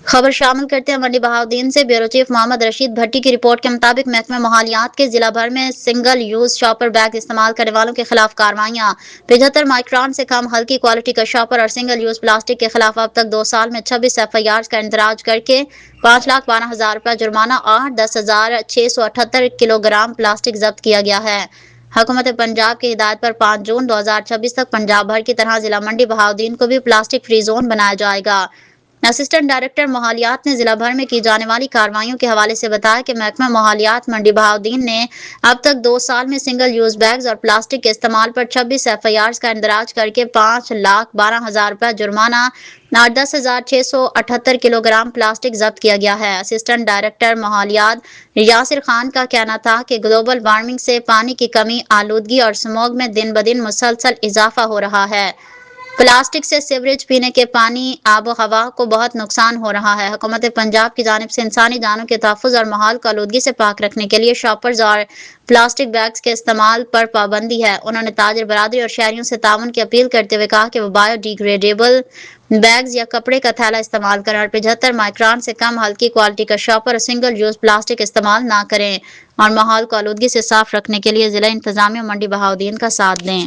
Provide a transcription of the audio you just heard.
خبر شامل کرتے ہیں منڈی بہاؤالدین سے۔ بیورو چیف محمد رشید بھٹی کی رپورٹ کے مطابق محکمہ ماحولیات کے ضلع بھر میں سنگل یوز شاپر بیگ استعمال کرنے والوں کے خلاف کارروائیاں۔ 75 مائکران سے کم ہلکی کوالٹی کا شاپر اور سنگل یوز پلاسٹک کے خلاف اب تک 2 سال میں 26 FIRs کا اندراج کرکے 5,12,000 روپے جرمانہ اور 10,678 کلو گرام پلاسٹک ضبط کیا گیا ہے۔ حکومت پنجاب کی ہدایت پر 5 جون 2026 تک پنجاب بھر کی طرح ضلع منڈی بہاؤالدین کو بھی پلاسٹک فری زون بنایا جائے گا۔ اسسٹنٹ ڈائریکٹر ماحولیات نے ضلع بھر میں کی جانے والی کارروائیوں کے حوالے سے بتایا کہ محکمہ ماحولیات منڈی بہاؤالدین نے اب تک 2 سال میں سنگل یوز بیگز اور پلاسٹک کے استعمال پر 26 FIRs کا اندراج کرکے 5,12,000 روپے جرمانہ اور 10,678 کلو گرام پلاسٹک ضبط کیا گیا ہے۔ اسسٹنٹ ڈائریکٹر ماحولیات یاسر خان کا کہنا تھا کہ گلوبل وارمنگ سے پانی کی کمی، آلودگی اور اسموگ میں دن بدن مسلسل اضافہ ہو رہا ہے۔ پلاسٹک سے سیوریج، پینے کے پانی، آب و ہوا کو بہت نقصان ہو رہا ہے۔ حکومت پنجاب کی جانب سے انسانی جانوں کے تحفظ اور ماحول کو آلودگی سے پاک رکھنے کے لیے شاپرز اور پلاسٹک بیگز کے استعمال پر پابندی ہے۔ انہوں نے تاجر برادری اور شہریوں سے تعاون کی اپیل کرتے ہوئے کہا کہ وہ بایو ڈی گریڈیبل بیگز یا کپڑے کا تھیلا استعمال کریں اور 75 مائکران سے کم ہلکی کوالٹی کا شاپر اور سنگل یوز پلاسٹک استعمال نہ کریں اور ماحول کو آلودگی سے صاف رکھنے کے لیے ضلع انتظامیہ منڈی بہاؤالدین کا ساتھ دیں۔